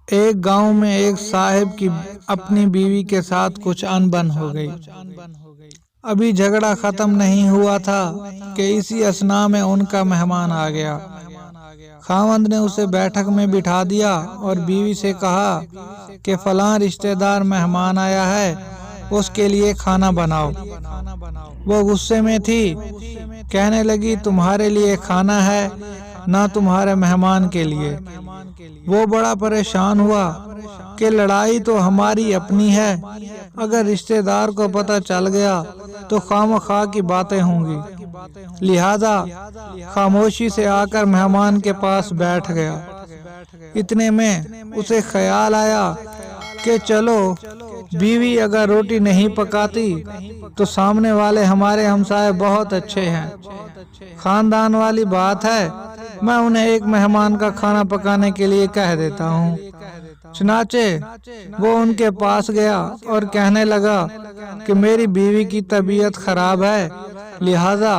ایک گاؤں میں ایک صاحب کی اپنی بیوی کے ساتھ کچھ انبن ہو گئی۔ ابھی جھگڑا ختم نہیں ہوا تھا کہ اسی اثناء میں ان کا مہمان آ گیا۔ خاوند نے اسے بیٹھک میں بٹھا دیا اور بیوی سے کہا کہ فلاں رشتہ دار مہمان آیا ہے، اس کے لیے کھانا بناؤ۔ وہ غصے میں تھی، کہنے لگی تمہارے لیے کھانا ہے نہ تمہارے مہمان کے لیے۔ وہ بڑا پریشان ہوا کہ لڑائی تو ہماری اپنی ہے، اگر رشتہ دار کو پتہ چل گیا تو خواہ کی باتیں ہوں گی، لہذا خاموشی سے آ کر مہمان کے پاس بیٹھ گیا۔ اتنے میں اسے خیال آیا کہ چلو بیوی اگر روٹی نہیں پکاتی تو سامنے والے ہمارے ہمسائے بہت اچھے ہیں، خاندان والی بات ہے، میں انہیں ایک مہمان کا کھانا پکانے کے لیے کہہ دیتا ہوں۔ چنانچہ وہ ان کے پاس گیا اور کہنے لگا کہ میری بیوی کی طبیعت خراب ہے، لہذا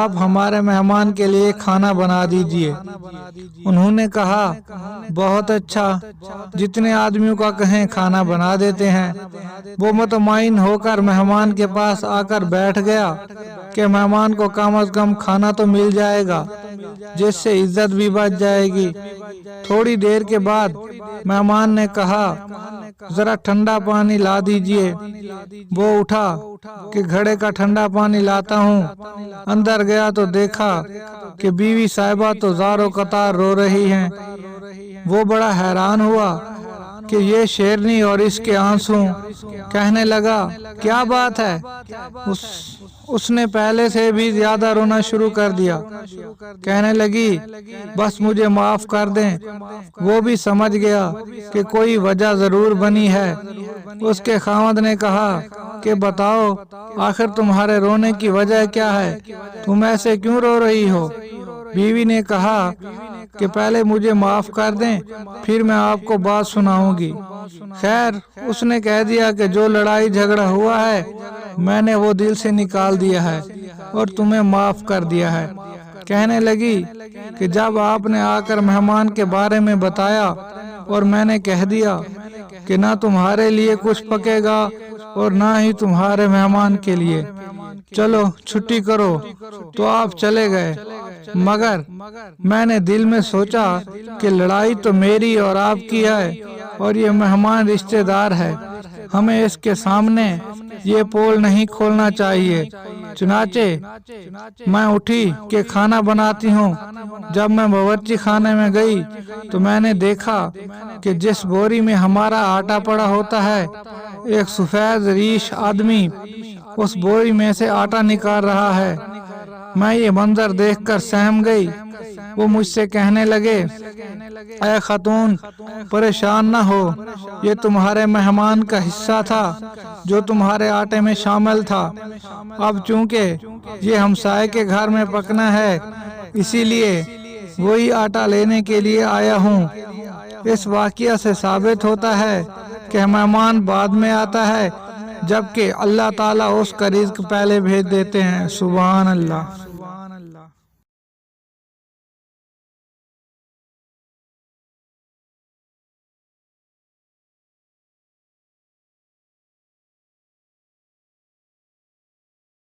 آپ ہمارے مہمان کے لیے کھانا بنا دیجئے۔ انہوں نے کہا بہت اچھا، جتنے آدمیوں کا کہیں کھانا بنا دیتے ہیں۔ وہ مطمئن ہو کر مہمان کے پاس آ کر بیٹھ گیا کہ مہمان کو کم از کم کھانا تو مل جائے گا، جس سے عزت بھی بچ جائے گی۔ تھوڑی دیر کے بعد مہمان نے کہا ذرا ٹھنڈا پانی لا دیجئے۔ وہ اٹھا کہ گھڑے کا ٹھنڈا پانی لاتا ہوں۔ اندر گیا تو دیکھا کہ بیوی صاحبہ تو زار و قطار رو رہی ہیں۔ وہ بڑا حیران ہوا کہ یہ شیرنی اور اس کے آنسو، کہنے لگا کیا بات ہے؟ اس نے پہلے سے بھی زیادہ رونا شروع کر دیا۔ کہنے لگی بس مجھے معاف کر دیں۔ وہ بھی سمجھ گیا کہ کوئی وجہ ضرور بنی ہے۔ اس کے خاوند نے کہا کہ بتاؤ آخر تمہارے رونے کی وجہ کیا ہے؟ تم ایسے کیوں رو رہی ہو؟ بیوی نے کہا کہ پہلے مجھے معاف کر دیں، پھر میں آپ کو بات سناؤں گی۔ خیر، اس نے کہہ دیا کہ جو لڑائی جھگڑا ہوا ہے میں نے وہ دل سے نکال دیا ہے اور تمہیں معاف کر دیا ہے۔ کہنے لگی کہ جب آپ نے آ کر مہمان کے بارے میں بتایا اور میں نے کہہ دیا کہ نہ تمہارے لیے کچھ پکے گا اور نہ ہی تمہارے مہمان کے لیے، چلو چھٹی کرو، تو آپ چلے گئے۔ مگر میں نے دل میں سوچا کہ لڑائی تو میری اور آپ کی ہے اور یہ مہمان رشتہ دار ہے، ہمیں اس کے سامنے یہ پول نہیں کھولنا چاہیے۔ چنانچہ میں اٹھی کہ کھانا بناتی ہوں۔ جب میں باورچی خانے میں گئی تو میں نے دیکھا کہ جس بوری میں ہمارا آٹا پڑا ہوتا ہے، ایک سفید ریش آدمی اس بوری میں سے آٹا نکال رہا ہے۔ میں یہ منظر دیکھ کر سہم گئی۔ وہ مجھ سے کہنے لگے اے خاتون، پریشان نہ ہو، یہ تمہارے مہمان کا حصہ تھا جو تمہارے آٹے میں شامل تھا۔ اب چونکہ یہ ہمسائے کے گھر میں پکنا ہے، اسی لیے وہی آٹا لینے کے لیے آیا ہوں۔ اس واقعہ سے ثابت ہوتا ہے کہ مہمان بعد میں آتا ہے، جبکہ اللہ تعالیٰ اس کا رزق پہلے بھیج دیتے ہیں۔ سبحان اللہ۔